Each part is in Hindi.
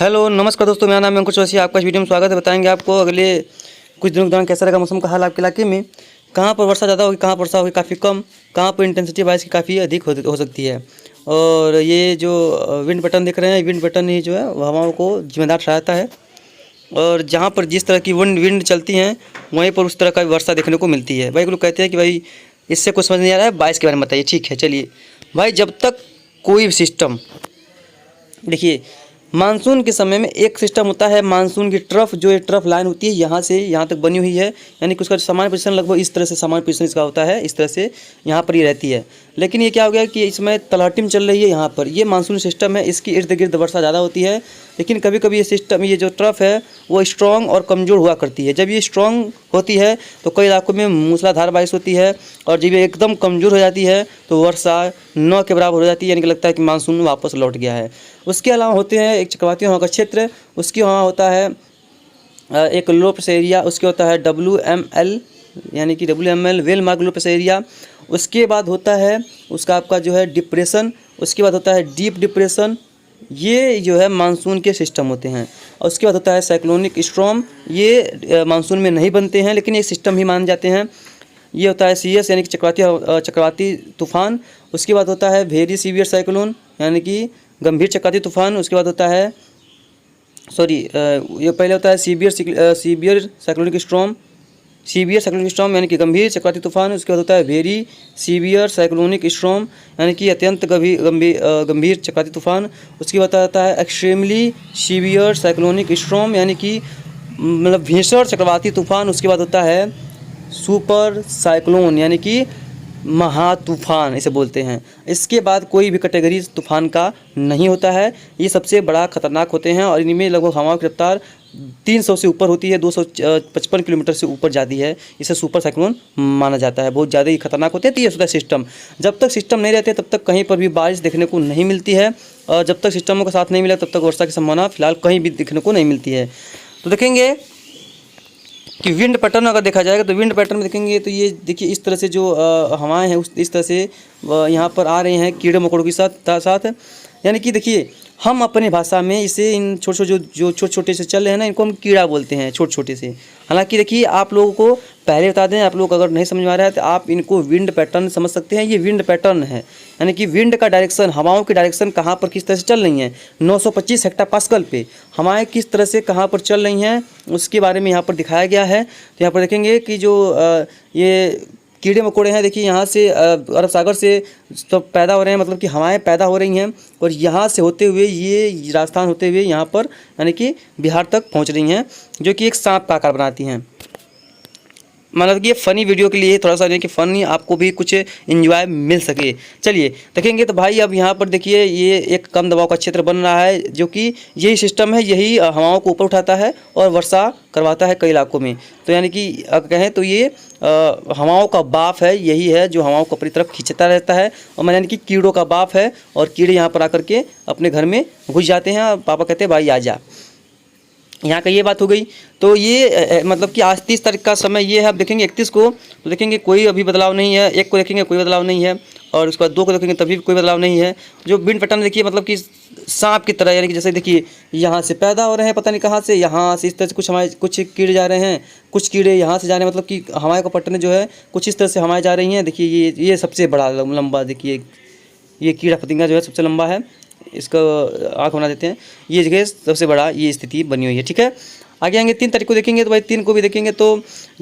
हेलो नमस्कार दोस्तों, मेरा नाम है अंकुश जोशी। आपका इस वीडियो में स्वागत है। बताएंगे आपको अगले कुछ दिनों के दौरान कैसा रहेगा मौसम का हाल आपके इलाके में, कहाँ पर वर्षा ज़्यादा होगी, कहाँ पर वर्षा होगी काफ़ी कम, कहाँ पर इंटेंसिटी बारिश की काफ़ी अधिक हो सकती है। और ये जो विंड पैटर्न देख रहे हैं, विंड पैटर्न ही जो है वो हवाओं को जिम्मेदार ठहराता है। और जहाँ पर जिस तरह की विंड चलती हैं वहीं पर उस तरह का वर्षा देखने को मिलती है। भाई लोग कहते हैं कि भाई इससे कुछ समझ नहीं आ रहा है, बारिश के बारे में बताइए। ठीक है, चलिए भाई, जब तक कोई भी सिस्टम, देखिए मानसून के समय में एक सिस्टम होता है, मानसून की ट्रफ, जो ये ट्रफ लाइन होती है यहाँ से यहाँ तक बनी हुई है, यानी कि उसका सामान्य पोजीशन लगभग इस तरह से सामान्य पोजीशन इसका होता है, इस तरह से यहाँ पर ही रहती है। लेकिन ये क्या हो गया कि इसमें तलहटी में चल रही है, यहाँ पर ये मानसून सिस्टम है, इसकी इर्द गिर्द वर्षा ज़्यादा होती है। लेकिन कभी कभी ये सिस्टम, ये जो ट्रफ है वो स्ट्रॉन्ग और कमज़ोर हुआ करती है। जब ये स्ट्रॉन्ग होती है तो कई इलाकों में मूसलाधार बारिश होती है, और जब ये एकदम कमज़ोर हो जाती है तो वर्षा न के बराबर हो जाती है, यानी कि लगता है कि मानसून वापस लौट गया है। उसके अलावा होते हैं एक चक्रवाती हवा का क्षेत्र, उसकी वहाँ होता है एक लो प्रेशर एरिया, उसके होता है WML, यानी कि WML well mark low pressure area. उसके बाद होता है उसका आपका जो है डिप्रेशन, उसके बाद होता है डीप डिप्रेशन। ये जो है मानसून के सिस्टम होते हैं। और उसके बाद होता है साइक्लोनिक स्टॉर्म, ये मानसून में नहीं बनते हैं लेकिन ये सिस्टम ही मान जाते हैं। ये होता है CS, यानी कि चक्रवाती तूफान। उसके बाद होता है वेरी सीवियर साइक्लोन, यानी कि गंभीर चक्रवाती तूफान। उसके बाद होता है ये पहले होता है severe cyclonic storm, severe cyclonic storm यानी कि गंभीर चक्रवाती तूफान। उसके बाद होता है वेरी सीवियर साइक्लोनिक स्टॉर्म, यानी कि अत्यंत गंभीर चक्रवाती तूफान। उसके बाद आता है एक्सट्रीमली सीवियर साइक्लोनिक स्टॉर्म, यानी कि मतलब भीषण चक्रवाती तूफान। उसके बाद होता है सुपर साइक्लोन, यानी कि महातूफान इसे बोलते हैं। इसके बाद कोई भी कैटेगरी तूफान का नहीं होता है। ये सबसे बड़ा खतरनाक होते हैं और इनमें लगभग हवाओं की रफ्तार 300 से ऊपर होती है, 255 किलोमीटर से ऊपर जाती है। इसे सुपर साइक्लोन माना जाता है, बहुत ज़्यादा ही खतरनाक होते हैं। तो ये होता है सिस्टम। जब तक सिस्टम नहीं रहते तब तक कहीं पर भी बारिश देखने को नहीं मिलती है, और जब तक सिस्टमों का साथ नहीं मिला तब तक वर्षा की संभावना फिलहाल कहीं भी देखने को नहीं मिलती है। तो देखेंगे कि विंड पैटर्न अगर देखा जाएगा तो विंड पैटर्न में देखेंगे तो ये देखिए इस तरह से जो हवाएं हैं इस तरह से यहाँ पर आ रही हैं कीड़े मकोड़ों के साथ। यानी कि देखिए हम अपने भाषा में इसे इन छोटे जो छोटे छोटे से चल रहे हैं ना, इनको हम कीड़ा बोलते हैं, छोटे छोटे से। हालांकि देखिए आप लोगों को पहले बता दें, आप लोग अगर नहीं समझ में आ रहा है तो आप इनको विंड पैटर्न समझ सकते हैं। ये विंड पैटर्न है, यानी कि विंड का डायरेक्शन, हवाओं की डायरेक्शन कहाँ पर किस तरह से चल रही हैं। 925 हेक्टापास्कल पे हवाएं किस तरह से कहाँ पर चल रही हैं उसके बारे में यहाँ पर दिखाया गया है। तो यहाँ पर देखेंगे कि जो ये कीड़े मकोड़े हैं, देखिए यहाँ से अरब सागर से तो पैदा हो रहे हैं, मतलब कि हवाएं पैदा हो रही हैं, और यहाँ से होते हुए ये राजस्थान होते हुए यहाँ पर यानी कि बिहार तक पहुँच रही हैं, जो कि एक सांप का आकार बनाती हैं। मतलब कि ये फ़नी वीडियो के लिए थोड़ा सा कि फ़नी आपको भी कुछ एंजॉय मिल सके। चलिए देखेंगे तो भाई अब यहाँ पर देखिए ये एक कम दबाव का क्षेत्र बन रहा है, जो कि यही सिस्टम है, यही हवाओं को ऊपर उठाता है और वर्षा करवाता है कई इलाकों में। तो यानी कि अगर कहें तो ये हवाओं का बाफ है, यही है जो हवाओं को अपनी तरफ खींचता रहता है। और यानी कि कीड़ों का बाफ है, और कीड़े यहाँ पर आकर के अपने घर में घुस जाते हैं और पापा कहते हैं भाई आ जा। यहाँ का ये बात हो गई। तो ये मतलब कि आज 30 तारीख का समय ये है। अब देखेंगे 31 को तो देखेंगे कोई अभी बदलाव नहीं है, 1 को देखेंगे कोई बदलाव नहीं है, और उसके बाद 2 को देखेंगे तभी कोई बदलाव नहीं है। जो विंड पैटर्न देखिए मतलब कि सांप की तरह, यानी कि जैसे देखिए यहाँ से पैदा हो रहे हैं, पता नहीं कहाँ से, यहाँ से इस तरह से कुछ कीड़े जा रहे हैं, कुछ कीड़े यहाँ से जा रहे हैं, मतलब कि हवाएं का पैटर्न जो है कुछ इस तरह से हवाएं जा रही हैं। देखिए ये सबसे बड़ा लंबा, देखिए ये कीड़ा पतंगा जो है सबसे लंबा है, इसका आँख बना देते हैं। ये जगह सबसे बड़ा ये स्थिति बनी हुई है। ठीक है, आगे आएंगे 3 तारीख को देखेंगे तो भाई 3 को भी देखेंगे तो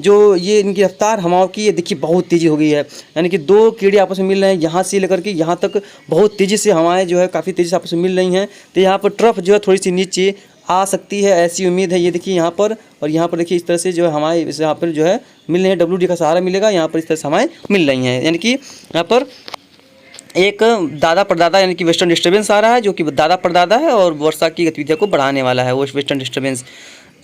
जो ये इनकी रफ्तार हवाओं की ये देखिए बहुत तेज़ी हो गई है। यानी कि 2 कीड़े आपस में मिल रहे हैं, यहाँ से लेकर के यहाँ तक बहुत तेज़ी से हवाएं जो है काफ़ी तेज़ी से आपस में मिल रही हैं। तो यहाँ पर ट्रफ जो है थोड़ी सी नीचे आ सकती है, ऐसी उम्मीद है। ये देखिए यहाँ पर, और यहाँ पर देखिए इस तरह से जो है हवाएं यहाँ पर जो है मिल रही हैं, WD का सहारा मिलेगा, यहाँ पर इस तरह से हवाएं मिल रही हैं। यानी कि यहाँ पर एक दादा परदादा यानी कि वेस्टर्न डिस्टर्बेंस आ रहा है, जो कि दादा परदादा है और वर्षा की गतिविधियों को बढ़ाने वाला है वो वेस्टर्न डिस्टर्बेंस।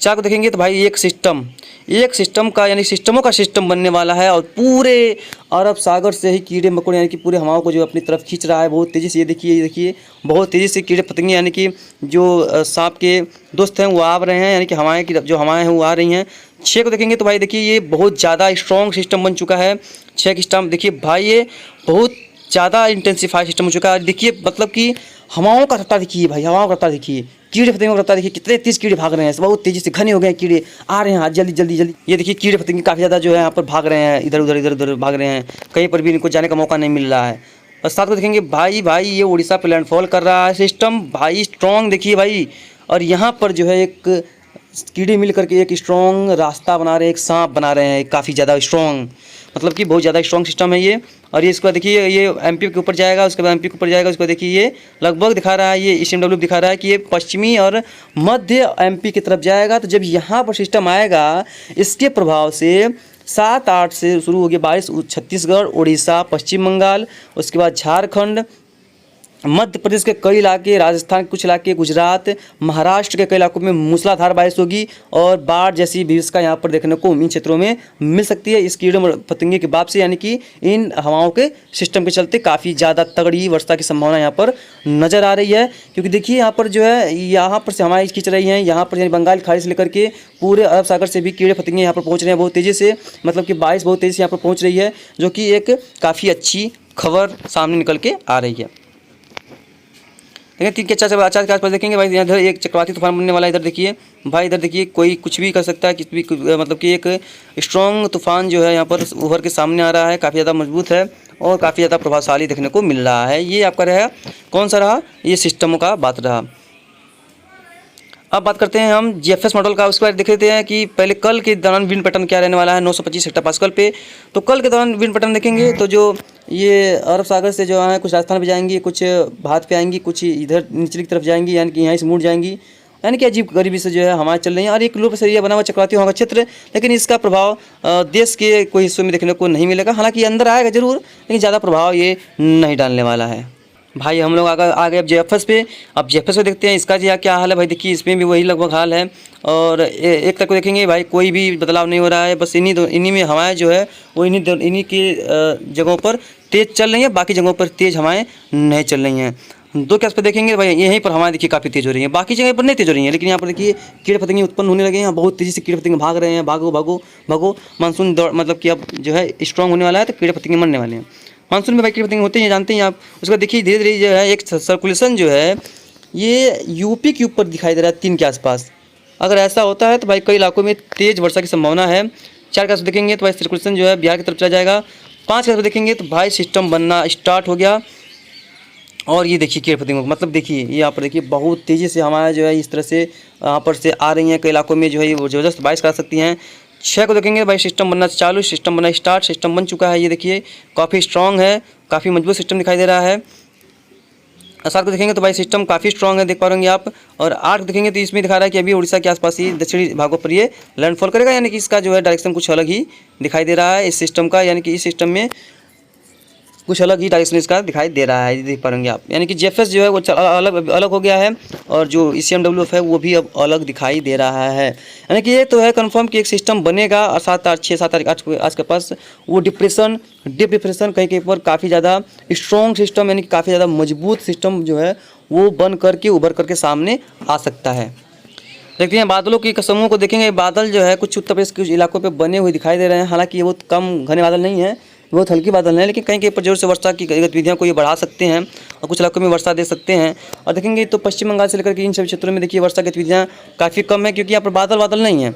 4 को देखेंगे तो भाई एक सिस्टम का यानी सिस्टमों का सिस्टम बनने वाला है, और पूरे अरब सागर से ही कीड़े मकोड़े यानी कि पूरे हवाओं को जो अपनी तरफ खींच रहा है बहुत तेज़ी से। ये देखिए बहुत तेज़ी से कीड़े पतंगे यानी कि जो सांप के दोस्त हैं वो आ रहे हैं, यानी कि हवाएं की जो हवाएं हैं वो आ रही हैं। 6 को देखेंगे तो भाई देखिए ये बहुत ज़्यादा स्ट्रॉन्ग सिस्टम बन चुका है। 6 की सिस्टम देखिए भाई ये बहुत ज़्यादा इंटेंसिफाइड सिस्टम हो चुका है। देखिए मतलब कि हवाओं का रफ्तार देखिए भाई, हवाओं का रफ्तार देखिए कीड़े फतिंगे को रफ्तार देखिए, कितने तेज कीड़े भाग रहे हैं, बहुत तेजी से घने हो गए हैं कीड़े, आ रहे हैं हाथ जल्दी जल्दी जल्दी। ये देखिए कीड़े फतिंगे काफ़ी ज़्यादा जो है यहाँ पर भाग रहे हैं, इधर उधर भाग रहे हैं, कहीं पर भी इनको जाने का मौका नहीं मिल रहा है। और साथ में देखेंगे भाई ये उड़ीसा पे लैंडफॉल कर रहा है सिस्टम भाई, स्ट्रॉन्ग देखिए भाई। और यहाँ पर जो है एक कीड़े मिल करके एक स्ट्रॉन्ग रास्ता बना रहे हैं, एक सांप बना रहे हैं काफ़ी ज़्यादा स्ट्रॉन्ग, मतलब कि बहुत ज़्यादा स्ट्रॉन्ग सिस्टम है ये। और ये इसको देखिए ये एमपी के ऊपर जाएगा, उसके बाद एमपी के ऊपर जाएगा, उसको देखिए ये लगभग दिखा रहा है, ये ईएसएमडब्ल्यू दिखा रहा है कि ये पश्चिमी और मध्य एमपी की तरफ जाएगा। तो जब यहाँ पर सिस्टम आएगा, इसके प्रभाव से 7-8 से शुरू हो गया बारिश छत्तीसगढ़, उड़ीसा, पश्चिम बंगाल, उसके बाद झारखंड, मध्य प्रदेश के कई इलाके, राजस्थान के कुछ इलाके, गुजरात, महाराष्ट्र के कई इलाकों में मूसलाधार बारिश होगी और बाढ़ जैसी विभीषिका यहाँ पर देखने को इन क्षेत्रों में मिल सकती है इस कीड़े पतंगे के बाद से, यानी कि इन हवाओं के सिस्टम के चलते काफ़ी ज़्यादा तगड़ी वर्षा की संभावना यहाँ पर नज़र आ रही है। क्योंकि देखिए यहाँ पर जो है, यहाँ पर से हवाएं खींच रही हैं, यहाँ पर यानी बंगाल खाड़ी से लेकर के पूरे अरब सागर से भी कीड़े पतंगे यहाँ पर पहुँच रहे हैं बहुत तेज़ी से, मतलब कि बारिश बहुत तेज़ी से यहाँ पर पहुँच रही है, जो कि एक काफ़ी अच्छी खबर सामने निकल के आ रही है। देखिए 3 के 4 के आसपास देखेंगे भाई, इधर एक चक्रवाती तूफान बनने वाला है। इधर देखिए भाई, इधर देखिए कोई कुछ भी कर सकता है, किसी भी मतलब कि एक स्ट्रॉन्ग तूफान जो है यहाँ पर उभर के सामने आ रहा है, काफ़ी ज़्यादा मजबूत है और काफ़ी ज़्यादा प्रभावशाली देखने को मिल रहा है। ये आपका रहा कौन सा रहा, ये सिस्टमों का बात रहा। अब बात करते हैं हम जीएफएस मॉडल का। उसके बाद देख लेते हैं कि पहले कल के दौरान विंड पैटर्न क्या रहने वाला है 925 हेक्टोपास्कल पे। तो कल के दौरान विंड पैटर्न देखेंगे तो जो ये अरब सागर से जो है कुछ राजस्थान पे जाएंगी, कुछ भारत पे आएंगी, कुछ इधर निचली की तरफ जाएंगी, यानी कि यहाँ से मुड़ जाएंगी, यानी कि अजीब गरीबी से जो है हमारे चल रही हैं। और एक लो प्रेशर एरिया बना हुआ चक्रवाती हवा का क्षेत्र, लेकिन इसका प्रभाव देश के कोई हिस्सों में देखने को नहीं मिलेगा। हालांकि अंदर आएगा जरूर, लेकिन ज़्यादा प्रभाव ये नहीं डालने वाला है। भाई हम लोग आ गए अब जेएफएस पे। अब जेएफएस पे देखते हैं इसका जी क्या हाल है। भाई देखिए इसमें भी वही लगभग हाल है, और एक तक को देखेंगे भाई कोई भी बदलाव नहीं हो रहा है, बस इन्हीं में हवाएं जो है वो इन्हीं की जगहों पर तेज़ चल रही हैं, बाकी जगहों पर तेज़ हवाएं नहीं चल रही हैं। 2 के आस पर देखेंगे भाई, यहीं पर हवाएं देखिए काफ़ी तेज़ हो रही हैं, बाकी जगह पर नहीं तेज़ हो रही हैं, लेकिन यहाँ पर देखिए कीड़े पतंगे उत्पन्न होने लगे हैं, बहुत तेज़ी से कीड़े पतंगे भाग रहे हैं, भागो भागो भागो। मानसून दौड़ मतलब कि अब जो है स्ट्रॉन्ग होने वाला है, तो कीड़े पतंगे मरने वाले हैं। मानसून में भाई कीड़े पतंगे होते हैं, जानते हैं आप। उसके बाद देखिए धीरे धीरे जो है एक सर्कुलेशन जो है ये यूपी के ऊपर दिखाई दे रहा है 3 के आसपास। अगर ऐसा होता है तो भाई कई इलाकों में तेज़ वर्षा की संभावना है। 4 के आसपास देखेंगे तो भाई सर्कुलेशन जो है बिहार की तरफ चला जाएगा। 5 के आसपास देखेंगे तो भाई सिस्टम बनना स्टार्ट हो गया, और ये देखिए कीड़े पतंगों मतलब देखिए ये यहाँ पर देखिए बहुत तेज़ी से हमारा जो है इस तरह से यहाँ पर से आ रही हैं, कई इलाकों में जो है वो ज़बरदस्त बारिश करा सकती हैं। 6 को देखेंगे भाई सिस्टम बनना चालू, सिस्टम बनना स्टार्ट, सिस्टम बन चुका है, ये देखिए काफ़ी स्ट्रॉन्ग है, काफ़ी मजबूत सिस्टम दिखाई दे रहा है। 7 को देखेंगे तो भाई सिस्टम काफ़ी स्ट्रॉन्ग है, देख पा रहे आप। और 8 को देखेंगे तो इसमें दिखा रहा है कि अभी उड़ीसा के आसपास ही दक्षिणी भागों पर ये लैंडफॉल करेगा, यानी कि इसका जो है डायरेक्शन कुछ अलग ही दिखाई दे रहा है इस सिस्टम का, यानी कि इस सिस्टम में कुछ अलग ही डायरेक्शन इसका दिखाई दे रहा है, देख पाएंगे आप। यानी कि जेएफएस जो है वो अलग हो गया है, और जो ईसीएमडब्ल्यूएफ है वो भी अब अलग दिखाई दे रहा है। यानी कि ये तो है कंफर्म कि एक सिस्टम बनेगा, और 7-8 आज के पास वो डीप डिप्रेशन कहीं कहीं पर काफ़ी ज़्यादा स्ट्रॉन्ग सिस्टम, यानी कि काफ़ी ज़्यादा मजबूत सिस्टम जो है वो बन करके उभर करके सामने आ सकता है। देखते हैं बादलों की समूह को देखेंगे। बादल जो है कुछ उत्तर प्रदेश के कुछ इलाकों पे बने हुए दिखाई दे रहे हैं, हालांकि ये बहुत कम घने बादल नहीं है, बहुत हल्की बादल हैं, लेकिन कहीं कहीं पर जोर से वर्षा की गतिविधियों को ये बढ़ा सकते हैं और कुछ इलाकों में वर्षा दे सकते हैं। और देखेंगे तो पश्चिम बंगाल से लेकर के इन सभी क्षेत्रों में देखिए वर्षा गतिविधियाँ काफ़ी कम है, क्योंकि यहाँ पर बादल नहीं है।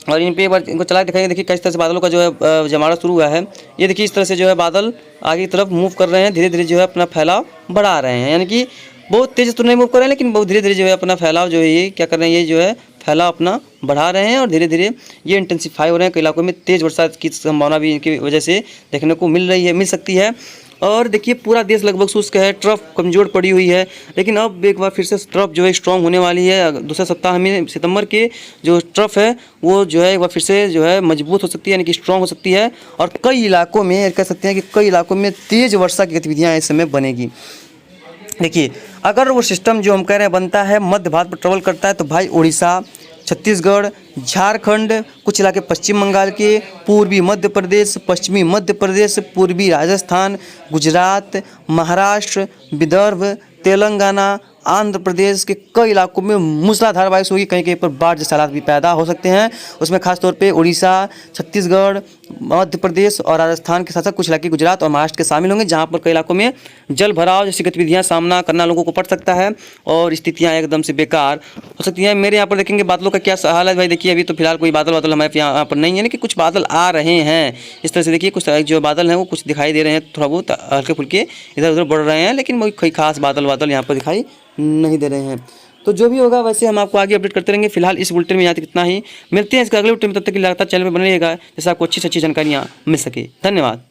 और इन पे एक बार इनको चला दिखाएंगे, देखिए किस तरह से बादलों का जो है जमाना शुरू हुआ है। ये देखिए इस तरह से जो है बादल आगे की तरफ मूव कर रहे हैं, धीरे धीरे जो है अपना फैलाव बढ़ा रहे हैं, यानी कि बहुत तेज़ तो नहीं मूव कर रहे हैं, लेकिन बहुत धीरे धीरे जो है अपना फैलाव जो है ये क्या कर रहे हैं, ये जो है फैलाव अपना बढ़ा रहे हैं, और धीरे धीरे ये इंटेंसिफाई हो रहे हैं। कई इलाकों में तेज़ वर्षा की संभावना भी इनकी वजह से देखने को मिल सकती है। और देखिए पूरा देश लगभग शुष्क है, ट्रफ कमज़ोर पड़ी हुई है, लेकिन अब एक बार फिर से ट्रफ जो है स्ट्रॉन्ग होने वाली है। दूसरे सप्ताह में सितंबर के जो ट्रफ है वो जो है एक बार फिर से जो है मजबूत हो सकती है, यानी कि स्ट्रॉन्ग हो सकती है। और कई इलाकों में कह सकते हैं कि कई इलाकों में तेज़ वर्षा की गतिविधियाँ इस समय बनेगी। देखिए अगर वो सिस्टम जो हम कह रहे हैं बनता है, मध्य भारत पर ट्रेवल करता है, तो भाई उड़ीसा, छत्तीसगढ़, झारखंड, कुछ इलाके पश्चिम बंगाल के, पूर्वी मध्य प्रदेश, पश्चिमी मध्य प्रदेश, पूर्वी राजस्थान, गुजरात, महाराष्ट्र, विदर्भ, तेलंगाना, आंध्र प्रदेश के कई इलाकों में मूसलाधार बारिश होगी, कहीं कहीं पर बाढ़ जैसे हालात भी पैदा हो सकते हैं। उसमें खासतौर पे उड़ीसा, छत्तीसगढ़, मध्य प्रदेश और राजस्थान के साथ साथ कुछ इलाके गुजरात और महाराष्ट्र के शामिल होंगे, जहां पर कई इलाकों में जल भराव जैसी गतिविधियां सामना करना लोगों को पड़ सकता है और स्थितियां एकदम से बेकार हो सकती हैं। मेरे यहाँ पर देखेंगे बादलों का क्या हाल है भाई, देखिए अभी तो फिलहाल कोई बादल हमारे यहाँ पर नहीं है, लेकिन कुछ बादल आ रहे हैं। इस तरह से देखिए कुछ जो बादल हैं वो कुछ दिखाई दे रहे हैं, थोड़ा बहुत हल्के फुल्के इधर उधर बढ़ रहे हैं, लेकिन कोई खास बादल यहाँ पर दिखाई नहीं दे रहे हैं। तो जो भी होगा वैसे हम आपको आगे अपडेट करते रहेंगे। फिलहाल इस बुलेटिन में यहाँ तक इतना ही, मिलते हैं इसके अगले बुलेटिन में, तब तक के लिए लगातार चैनल पर बने रहिएगा जैसे आपको अच्छी से अच्छी जानकारियाँ मिल सके। धन्यवाद।